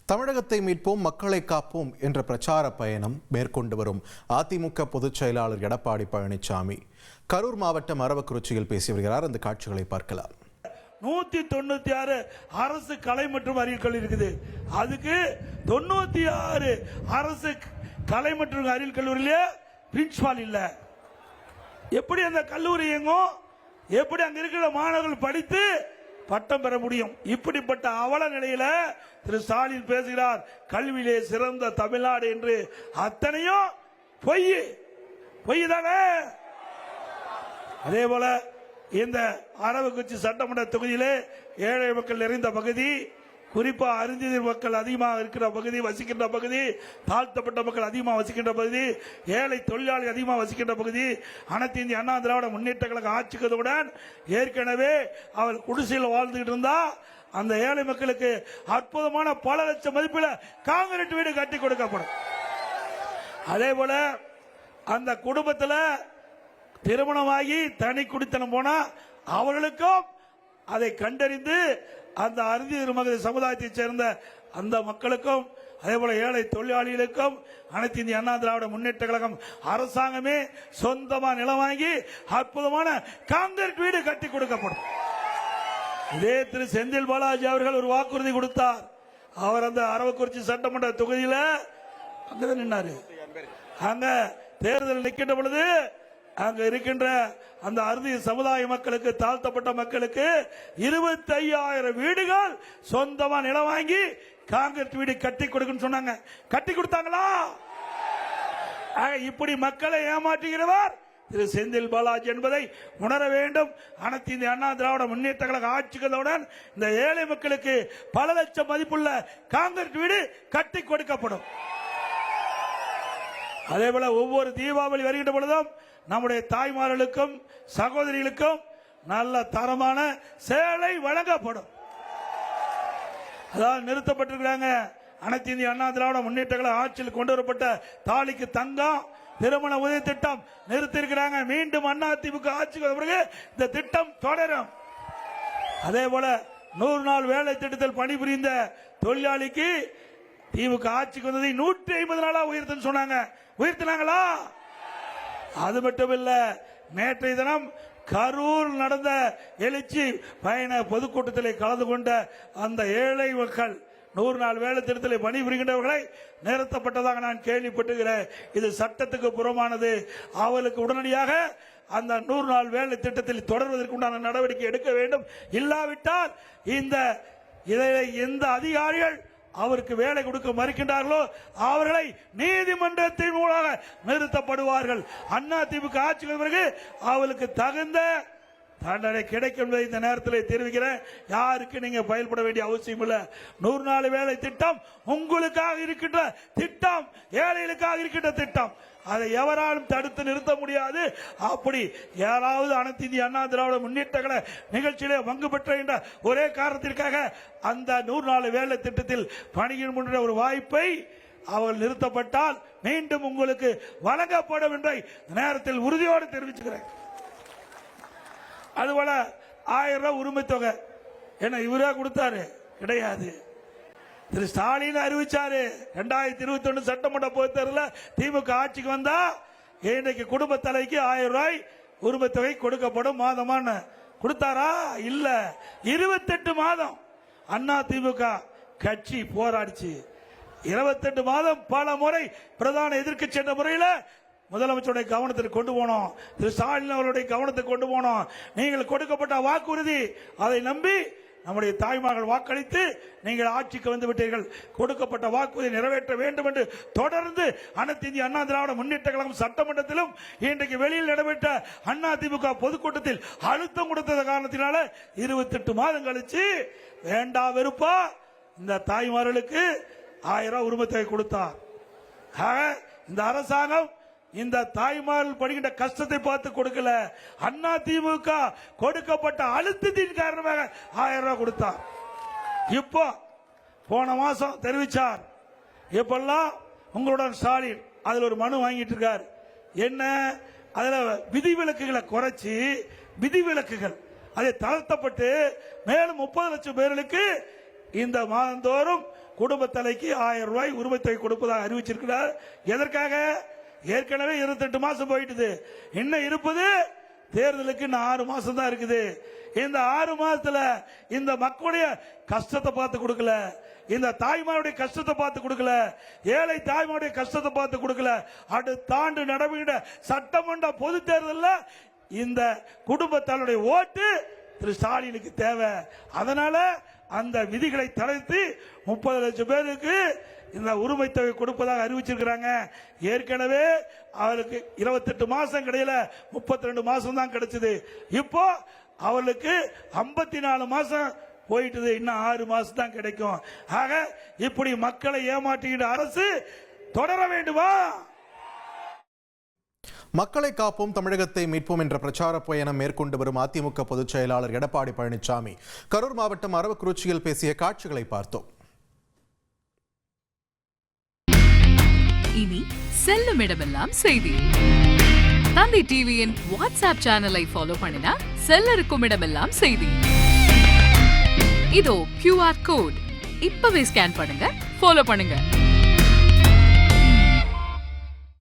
தமிழகத்தை மீட்போம் மக்களை காப்போம் என்ற பிரச்சார பயணம் மேற்கொண்டு வரும் அதிமுக பொதுச் செயலாளர் எடப்பாடி பழனிசாமி கரூர் மாவட்டம் அரவக்குறிச்சியில் பேசி வருகிறார். அந்த காட்சிகளை பார்க்கலாம். 196 அரசு கலை மற்றும் அறிவியல் கல்லூரி இருக்குது. அதுக்கு 96 அரசு கலை மற்றும் அறிவியல் கல்லூரியிலே பிரின்சிபால் இல்ல. எப்படி அந்த கல்லூரி இயங்கும்? எப்படி அங்க இருக்கிற மாணவர்கள் படித்து பட்டம் பெற முடியும்? இப்படிப்பட்ட அவல நிலையில திரு ஸ்டாலின் பேசுகிறார், கல்வியிலே சிறந்த தமிழ்நாடு என்று. அத்தனையும் பொய் தானே. அதே போல இந்த அரவக்குறிச்சி சட்டமன்ற தொகுதியிலே ஏழை மக்கள் நிறைந்த பகுதி, குறிப்பா அறிஞர் மக்கள் அதிகமாக இருக்கிற பகுதி, வசிக்கின்ற பகுதி, தாழ்த்தப்பட்ட மக்கள் அதிகமாக வசிக்கின்ற பகுதி, ஏழை தொழிலாளி அதிகமாக வசிக்கின்ற பகுதி, அனைத்து இந்திய அண்ணா திராவிட முன்னேற்ற கழக ஆட்சிக்கதுடன் ஏற்கனவே அவள் குடிசையில் வாழ்ந்துகிட்டு இருந்தா அந்த ஏழை மக்களுக்கு அற்புதமான பல லட்சம் மதிப்பில் காங்கிரீட் வீடு கட்டி கொடுக்கப்படும். அதே போல அந்த குடும்பத்தில் திருமணமாகி தனி குடித்தனம் போனா அவர்களுக்கும் அதை கண்டறிந்து அந்த அறிஞர் மகளிர் சமுதாயத்தை சேர்ந்த அந்த மக்களுக்கும், அதே போல ஏழை தொழிலாளிகளுக்கும் அனைத்து இந்திய அண்ணா திராவிட முன்னேற்ற கழகம் அரசாங்கமே சொந்தமா நிலம் வாங்கி அற்புதமான காங்கிரீட் வீடு கட்டி கொடுக்கப்படும். இதே திரு செந்தில் பாலாஜி அவர்கள் ஒரு வாக்குறுதி கொடுத்தார். அவர் அந்த அரவக்குறிச்சி சட்டமன்ற தொகுதியில அங்கதான் நின்னாரு. அங்க தேர்தல் நிற்கின்ற பொழுது அங்க இருக்கின்ற அந்த அறுதி சமுதாய மக்களுக்கு, தாழ்த்தப்பட்ட மக்களுக்கு 25,000 வீடுகள் சொந்தமா நிலம் வாங்கி காங்கிரீட் வீடு கட்டி கொடுக்கணும்னு சொன்னாங்க. கட்டி கொடுத்தாங்களா? இப்படி மக்களை ஏமாற்றுகிறவர் திரு செந்தில் பாலாஜி என்பதை உணர வேண்டும். அனைத்து இந்திய அண்ணா திராவிட முன்னேற்ற கழக ஆட்சிகளுடன் இந்த ஏழை மக்களுக்கு பல லட்சம் மதிப்புள்ள காங்கிரீட் வீடு கட்டி கொடுக்கப்படும். அதே போல ஒவ்வொரு தீபாவளி வருகின்ற பொழுதும் நம்முடைய தாய்மார்களுக்கும் சகோதரிகளுக்கும் நல்ல தரமான சேலை வழங்கப்படும். அதாவது நிறுத்தப்பட்டிருக்கிறாங்க. அனைத்து இந்திய அண்ணா திராவிட முன்னேற்ற கழக ஆட்சியில் கொண்டு வரப்பட்ட தாலிக்கு தங்கம் திருமண உதவி திட்டம் நிறுத்திருக்கிறாங்க. மீண்டும் அதிமுக ஆட்சிக்கு பிறகு இந்த திட்டம் தொடரும். அதே போல 100 நாள் வேலை திட்டத்தில் பணிபுரிந்த தொழிலாளிக்கு திமுக ஆட்சிக்கு வந்ததை 150 நாளா உயர்த்துன்னு சொன்னாங்க. உயர்த்தினாங்களா? அது மட்டும் இல்ல, நேற்றைய தினம் கரூர் நடந்த எழுச்சி பயண பொதுக்கூட்டத்தில் கலந்து கொண்ட அந்த ஏழை மக்கள் 100 நாள் வேலை திட்டத்தில் பணிபுரிகின்றவர்களை நிறுத்தப்பட்டதாக நான் கேள்விப்பட்டுகிறேன். இது சட்டத்துக்கு புறமானது. அவர்களுக்கு உடனடியாக அந்த 100 நாள் வேலை திட்டத்தில் தொடர்வதற்கு உண்டான நடவடிக்கை எடுக்க வேண்டும். இல்லாவிட்டால் எந்த அதிகாரிகள் அவருக்கு வேலை கொடுக்க மறுக்கின்றார்களோ அவர்களை நீதிமன்றத்தின் மூலமாக நிறுத்தப்படுவார்கள். அதிமுக ஆட்சிக்கு பிறகு அவர்களுக்கு தகுந்த தண்டனை கிடைக்கும் என்பதை இந்த நேரத்தில் தெரிவிக்கிறேன். யாருக்கு நீங்க பயன்பட வேண்டிய அவசியம் இல்லை. 100 நாள் வேலை திட்டம் உங்களுக்காக இருக்கின்ற திட்டம், ஏழைகளுக்காக இருக்கின்ற திட்டம். அதை எவராலும் தடுத்து நிறுத்த முடியாது. அப்படி யாராவது அனைத்து இந்திய அண்ணா திராவிட முன்னேற்ற கழக நிகழ்ச்சியிலே பங்கு பெற்ற என்ற ஒரே காரணத்திற்காக அந்த 100 நாள் வேலை திட்டத்தில் பணிகின்ற ஒரு வாய்ப்பை அவர்கள் நிறுத்தப்பட்டால் மீண்டும் உங்களுக்கு வழங்கப்படும் என்ற நேரத்தில் உறுதியோடு தெரிவிச்சுக்கிறேன். அதுபோல 1000 ரூபாய் உரிமை தொகை என்ன இவரே கொடுத்தாரு? கிடையாது. திரு ஸ்டாலின் அறிவிச்சாரு. 2021 சட்டமன்ற பொதுத் தேர்தலில் திமுக ஆட்சிக்கு வந்தா இன்றைக்கு குடும்ப தலைக்கு 1000 ரூபாய் உரிமை தொகை கொடுக்கப்படும் மாதமான கொடுத்தாரா? இல்ல. 28 மாதம் அண்ணா திமுக கட்சி போராடிச்சு. 28 மாதம் பல முறை பிரதான எதிர்க்கட்சி என்ற முறையில் முதலமைச்சருடைய கவனத்திற்கு கொண்டு போனோம். திரு ஸ்டாலின் அவருடைய கவனத்துக்கு கொண்டு போனோம். நீங்கள் கொடுக்கப்பட்ட வாக்குறுதி, அதை நம்பி நம்முடைய தாய்மார்கள் வாக்களித்து நீங்கள் ஆட்சிக்கு வந்து விட்டீர்கள். கொடுக்கப்பட்ட வாக்குறுதி நிறைவேற்ற வேண்டும் என்று தொடர்ந்து அனைத்து இந்திய அண்ணா திராவிட முன்னேற்ற கழகம் சட்டமன்றத்திலும் இன்றைக்கு வெளியில் நடைபெற்ற அதிமுக பொதுக்கூட்டத்தில் அழுத்தம் கொடுத்த காரணத்தினால 28 மாதம் கழிச்சு வேண்டா வெறுப்பா இந்த தாய்மார்களுக்கு 1000 ரூபாய் உரிமை தொகை கொடுத்தார். இந்த அரசாங்கம் இந்த தாய்மார்கள் படுகின்ற கஷ்டத்தை பார்த்து கொடுக்கல. அண்ணா திமுக கொடுக்கப்பட்ட அழுத்தத்தின் காரணமாக 1000 ரூபாய் கொடுத்தார். இப்போ போன மாசம் தெரிவிச்சார். இப்பெல்லாம் உங்களுடன் ஸ்டாலின் அதுல ஒரு மனு வாங்கிட்டு இருக்கார். என்ன? அதுல விதிவிலக்குகளை குறைச்சி விதிவிலக்குகள் அதை தளர்த்தப்பட்டு மேலும் 30 லட்சம் பேர்களுக்கு இந்த மாதந்தோறும் குடும்ப தலைக்கு 1000 ரூபாய் உரிமை தொகை கொடுப்பதாக அறிவிச்சிருக்கிறார். எதற்காக? ஏற்கனவே 28 மாசம் போயிட்டுது, இன்னும் இருப்பது தேர்தலுக்கு இன்னும் 6 மாசம் தான் இருக்குது. இந்த 6 மாசத்துல இந்த மக்களுடைய கஷ்டத்தை பார்த்து கொடுக்கல, இந்த தாய்மாருடைய கஷ்டத்தை பார்த்து கொடுக்கல, ஏழை தாய்மாருடைய கஷ்டத்தை பார்த்து கொடுக்கல. அடுத்த ஆண்டு நடைபெறுகிற சட்டமன்ற பொது தேர்தலில் இந்த குடும்பத்தாருடைய ஓட்டு திரு ஸ்டாலினுக்கு தேவை. அதனால அந்த விதிகளை தளர்த்தி 30 லட்சம் பேருக்கு இந்த உரிமை தொகை கொடுப்பதாக அறிவிச்சிருக்கிறாங்க. ஏற்கனவே அவருக்கு 28 மாசம் கிடையில, 32 மாசம் தான் கிடைச்சது. இப்போ அவர்களுக்கு 54 மாசம் போயிட்டு, இன்னும் 6 மாசம் தான் கிடைக்கும். ஆக இப்படி மக்களை ஏமாற்றுகின்ற அரசு தொடர வேண்டுமா? மக்களை காப்போம், தமிழகத்தை மீட்போம் என்ற பிரச்சார பயணம் மேற்கொண்டு வரும் அதிமுக பொதுச் செயலாளர் எடப்பாடி பழனிசாமி கரூர் மாவட்டம் அரவக்குறிச்சியில் பேசிய காட்சிகளை பார்த்தோம். இனி செல்லும் இடமெல்லாம் செய்தி. தந்தி டிவியின் வாட்ஸ்அப் சேனலை ஃபாலோ பண்ணினா செல்ல இருக்கும் இடமெல்லாம் செய்தி. இதோ QR கோட், இப்பவே ஸ்கேன் பண்ணுங்க, ஃபாலோ பண்ணுங்க.